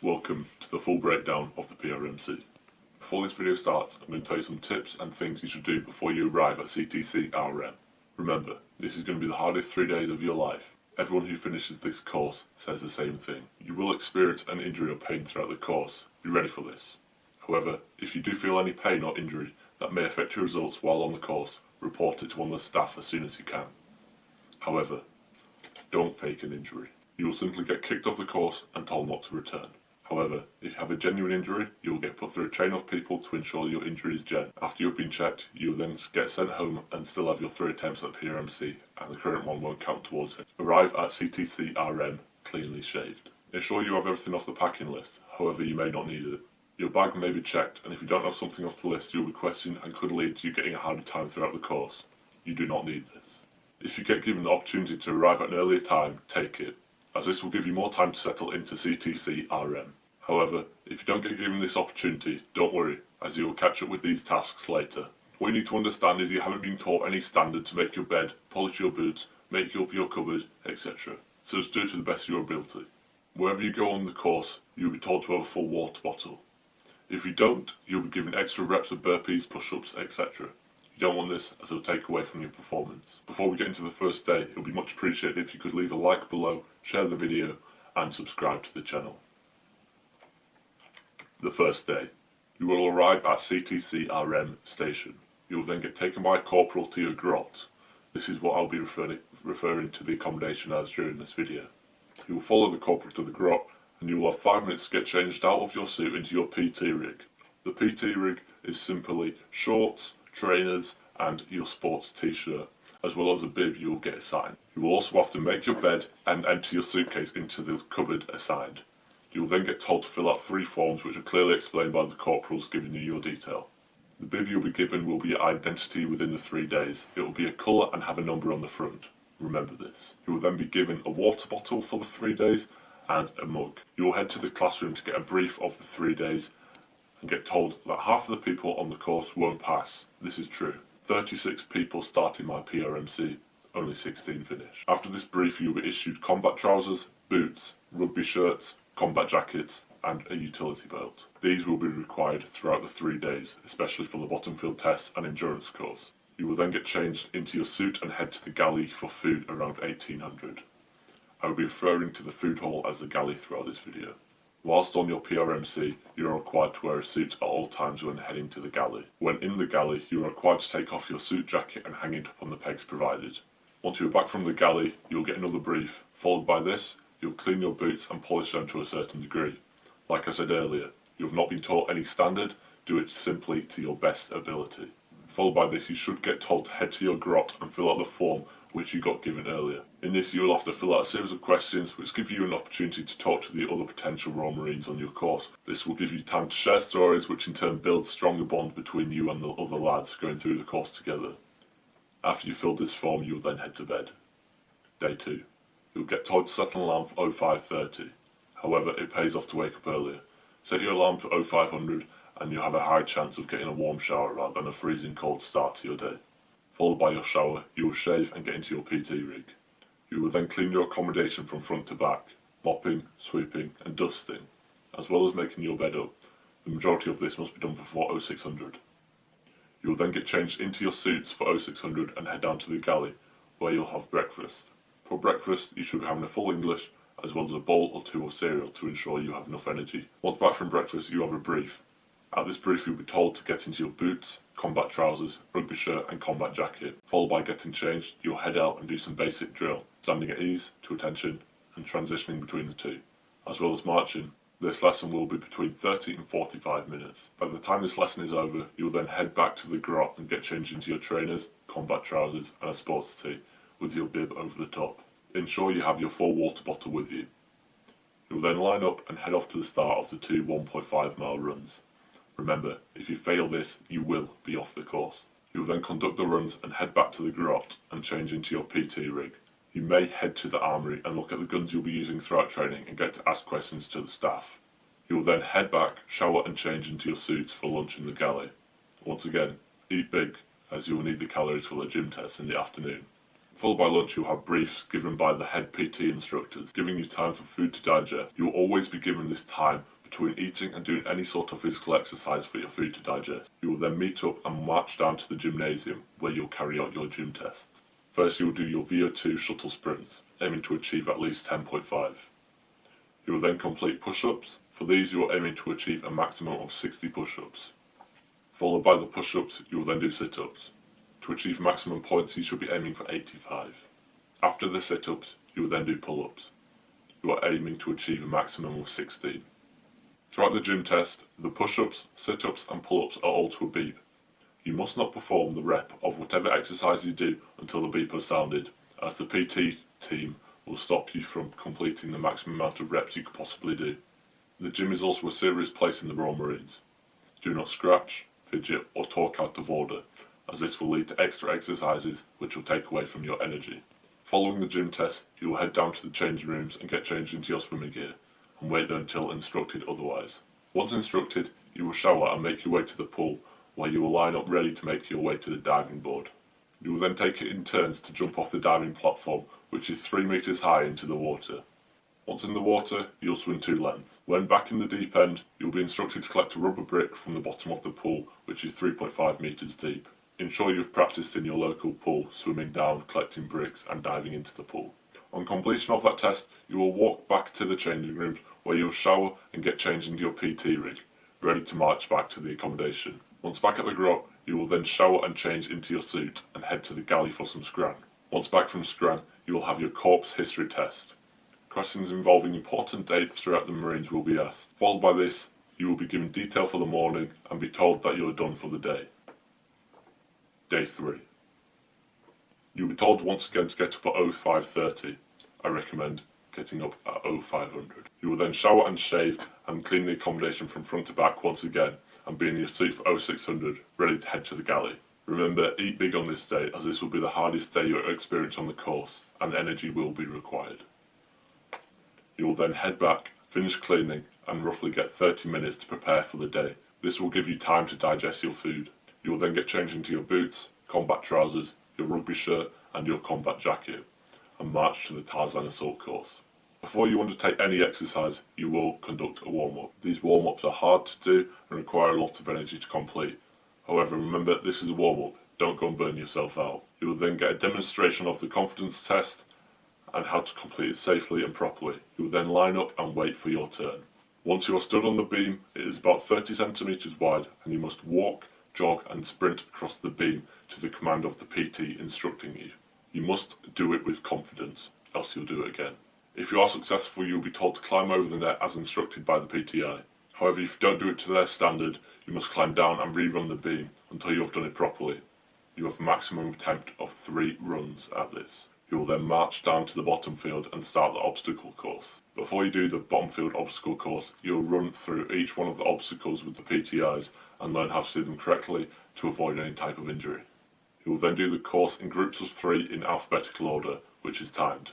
Welcome to the full breakdown of the PRMC. Before this video starts, I'm going to tell you some tips and things you should do before you arrive at CTCRM. Remember, this is going to be the hardest 3 days of your life. Everyone who finishes this course says the same thing. You will experience an injury or pain throughout the course. Be ready for this. However, if you do feel any pain or injury that may affect your results while on the course, report it to one of the staff as soon as you can. However, don't fake an injury. You will simply get kicked off the course and told not to return. However, if you have a genuine injury, you will get put through a chain of people to ensure your injury is gen. After you've been checked, you will then get sent home and still have your 3 attempts at PRMC, and the current one won't count towards it. Arrive at CTCRM cleanly shaved. Ensure you have everything off the packing list, however you may not need it. Your bag may be checked, and if you don't have something off the list, you will be questioned and could lead to you getting a harder time throughout the course. You do not need this. If you get given the opportunity to arrive at an earlier time, take it, as this will give you more time to settle into CTCRM. However, if you don't get given this opportunity, don't worry, as you will catch up with these tasks later. What you need to understand is you haven't been taught any standard to make your bed, polish your boots, make up your cupboard, etc. So just do it to the best of your ability. Wherever you go on the course, you'll be told to have a full water bottle. If you don't, you'll be given extra reps of burpees, push-ups, etc. You don't want this, as it will take away from your performance. Before we get into the first day, it would be much appreciated if you could leave a like below, share the video, and subscribe to the channel. The first day. You will arrive at CTCRM station. You will then get taken by a corporal to your grot. This is what I'll be referring to the accommodation as during this video. You will follow the corporal to the grot, and you will have 5 minutes to get changed out of your suit into your PT rig. The PT rig is simply shorts, trainers, and your sports t-shirt, as well as a bib you will get assigned. You will also have to make your bed and empty your suitcase into the cupboard assigned. You will then get told to fill out 3 forms which are clearly explained by the corporals giving you your detail. The bib you'll be given will be your identity within the 3 days. It will be a colour and have a number on the front. Remember this. You will then be given a water bottle for the 3 days and a mug. You will head to the classroom to get a brief of the 3 days and get told that half of the people on the course won't pass. This is true. 36 people started my PRMC, only 16 finished. After this brief you will be issued combat trousers, boots, rugby shirts, combat jackets, and a utility belt. These will be required throughout the 3 days, especially for the bottom field test and endurance course. You will then get changed into your suit and head to the galley for food around 1800. I will be referring to the food hall as the galley throughout this video. Whilst on your PRMC, you are required to wear a suit at all times when heading to the galley. When in the galley, you are required to take off your suit jacket and hang it up on the pegs provided. Once you are back from the galley, you will get another brief. Followed by this, you'll clean your boots and polish them to a certain degree. Like I said earlier, you have not been taught any standard, do it simply to your best ability. Followed by this, you should get told to head to your grot and fill out the form which you got given earlier. In this, you will have to fill out a series of questions which give you an opportunity to talk to the other potential Royal Marines on your course. This will give you time to share stories which in turn build stronger bond between you and the other lads going through the course together. After you filled this form, you will then head to bed. Day 2. You'll get told to set an alarm for 0530. However, it pays off to wake up earlier. Set your alarm for 0500 and you'll have a high chance of getting a warm shower rather than a freezing cold start to your day. Followed by your shower, you will shave and get into your PT rig. You will then clean your accommodation from front to back, mopping, sweeping and dusting, as well as making your bed up. The majority of this must be done before 0600. You will then get changed into your suits for 0600 and head down to the galley, where you'll have breakfast. For breakfast, you should be having a full English, as well as a bowl or 2 of cereal to ensure you have enough energy. Once back from breakfast, you have a brief. At this brief, you'll be told to get into your boots, combat trousers, rugby shirt and combat jacket. Followed by getting changed, you'll head out and do some basic drill, standing at ease, to attention, and transitioning between the two, as well as marching. This lesson will be between 30 and 45 minutes. By the time this lesson is over, you'll then head back to the grot and get changed into your trainers, combat trousers and a sports tee, with your bib over the top. Ensure you have your full water bottle with you. You will then line up and head off to the start of the 2 1.5 mile runs. Remember, if you fail this, you will be off the course. You will then conduct the runs and head back to the grot and change into your PT rig. You may head to the armoury and look at the guns you'll be using throughout training and get to ask questions to the staff. You will then head back, shower and change into your suits for lunch in the galley. Once again, eat big, as you will need the calories for the gym test in the afternoon. Followed by lunch, you'll have briefs given by the head PT instructors, giving you time for food to digest. You will always be given this time between eating and doing any sort of physical exercise for your food to digest. You will then meet up and march down to the gymnasium where you'll carry out your gym tests. First, you'll do your Vo2 Shuttle Sprints, aiming to achieve at least 10.5. You will then complete push-ups. For these, you are aiming to achieve a maximum of 60 push-ups. Followed by the push-ups, you will then do sit-ups. To achieve maximum points, you should be aiming for 85. After the sit-ups, you will then do pull-ups. You are aiming to achieve a maximum of 16. Throughout the gym test, the push-ups, sit-ups and pull-ups are all to a beep. You must not perform the rep of whatever exercise you do until the beep has sounded, as the PT team will stop you from completing the maximum amount of reps you could possibly do. The gym is also a serious place in the Royal Marines. Do not scratch, fidget or talk out of order, as this will lead to extra exercises which will take away from your energy. Following the gym test, you will head down to the changing rooms and get changed into your swimming gear, and wait there until instructed otherwise. Once instructed, you will shower and make your way to the pool, where you will line up ready to make your way to the diving board. You will then take it in turns to jump off the diving platform, which is 3 meters high into the water. Once in the water, you'll swim 2 lengths. When back in the deep end, you'll be instructed to collect a rubber brick from the bottom of the pool, which is 3.5 meters deep. Ensure you've practiced in your local pool, swimming down, collecting bricks and diving into the pool. On completion of that test, you will walk back to the changing rooms where you'll shower and get changed into your PT rig, ready to march back to the accommodation. Once back at the grot, you will then shower and change into your suit and head to the galley for some scran. Once back from scran, you will have your corpse history test. Questions involving important dates throughout the Marines will be asked. Followed by this, you will be given detail for the morning and be told that you are done for the day. Day 3. You will be told once again to get up at 0530. I recommend getting up at 0500. You will then shower and shave and clean the accommodation from front to back once again and be in your suit for 0600, ready to head to the galley. Remember, eat big on this day, as this will be the hardest day you'll experience on the course and energy will be required. You will then head back, finish cleaning and roughly get 30 minutes to prepare for the day. This will give you time to digest your food. You will then get changed into your boots, combat trousers, your rugby shirt and your combat jacket and march to the Tarzan assault course. Before you undertake any exercise, you will conduct a warm-up. These warm-ups are hard to do and require a lot of energy to complete. However, remember, this is a warm-up. Don't go and burn yourself out. You will then get a demonstration of the confidence test and how to complete it safely and properly. You will then line up and wait for your turn. Once you are stood on the beam, it is about 30 centimeters wide and you must walk, jog and sprint across the beam to the command of the PT instructing you. You must do it with confidence, else you'll do it again. If you are successful, you'll be told to climb over the net as instructed by the PTI. However, if you don't do it to their standard, you must climb down and rerun the beam until you have done it properly. You have a maximum attempt of 3 runs at this. You will then march down to the bottom field and start the obstacle course. Before you do the bottom field obstacle course, you'll run through each one of the obstacles with the PTIs and learn how to do them correctly to avoid any type of injury. You will then do the course in groups of 3 in alphabetical order, which is timed.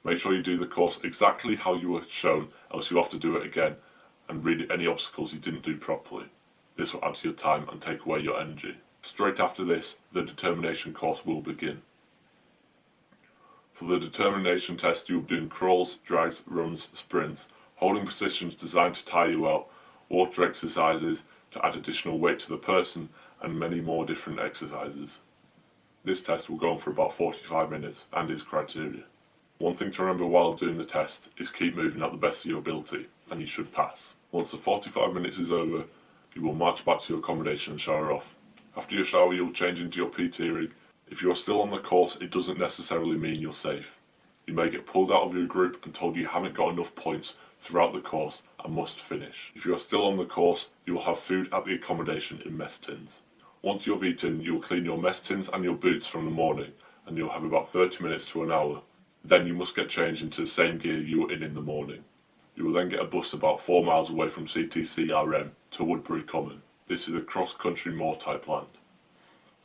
Make sure you do the course exactly how you were shown, else you'll have to do it again and read any obstacles you didn't do properly. This will add to your time and take away your energy. Straight after this, the determination course will begin. For the determination test, you'll be doing crawls, drags, runs, sprints, holding positions designed to tire you out, water exercises to add additional weight to the person, and many more different exercises. This test will go on for about 45 minutes and is criteria. One thing to remember while doing the test is keep moving at the best of your ability and you should pass. Once the 45 minutes is over, you will march back to your accommodation and shower off. After your shower, you'll change into your PT rig. If you're still on the course, it doesn't necessarily mean you're safe. You may get pulled out of your group and told you haven't got enough points throughout the course and must finish. If you are still on the course, you will have food at the accommodation in mess tins. Once you've eaten, you will clean your mess tins and your boots from the morning and you'll have about 30 minutes to an hour. Then you must get changed into the same gear you were in the morning. You will then get a bus about 4 miles away from CTCRM to Woodbury Common. This is a cross-country moor type land.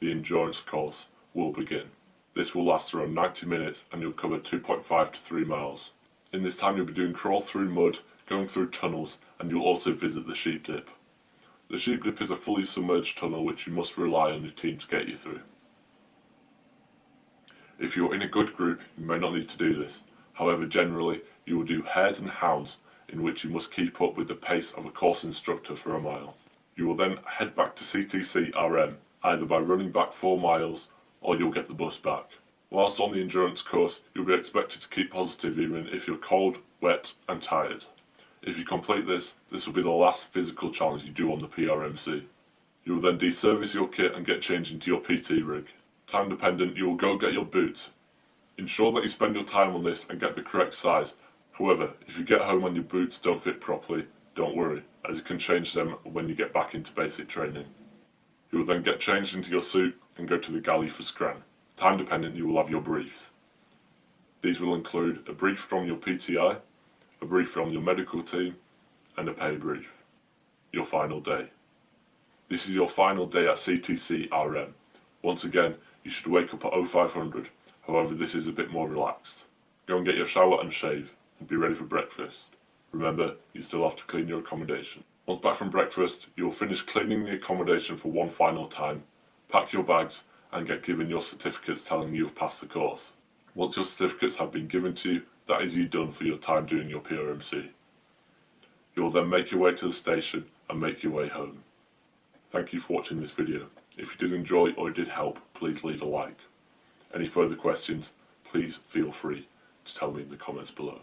The endurance course will begin. This will last around 90 minutes and you'll cover 2.5 to 3 miles. In this time you'll be doing crawl through mud, going through tunnels, and you'll also visit the sheep dip. The sheep dip is a fully submerged tunnel which you must rely on your team to get you through. If you're in a good group, you may not need to do this. However, generally, you will do hares and hounds, in which you must keep up with the pace of a course instructor for a mile. You will then head back to CTCRM, either by running back 4 miles or you'll get the bus back. Whilst on the endurance course, you'll be expected to keep positive even if you're cold, wet and tired. If you complete this, this will be the last physical challenge you do on the PRMC. You will then deservice your kit and get changed into your PT rig. Time dependent, you will go get your boots. Ensure that you spend your time on this and get the correct size. However, if you get home and your boots don't fit properly, don't worry, as you can change them when you get back into basic training. You will then get changed into your suit and go to the galley for scran. Time dependent, you will have your briefs. These will include a brief from your PTI, a brief from your medical team, and a pay brief. Your final day. This is your final day at CTCRM. Once again, you should wake up at 0500, however this is a bit more relaxed. Go and get your shower and shave, and be ready for breakfast. Remember, you still have to clean your accommodation. Once back from breakfast, you will finish cleaning the accommodation for one final time, pack your bags, and get given your certificates telling you have passed the course. Once your certificates have been given to you, that is you done for your time doing your PRMC. You will then make your way to the station and make your way home. Thank you for watching this video. If you did enjoy or it did help, please leave a like. Any further questions, please feel free to tell me in the comments below.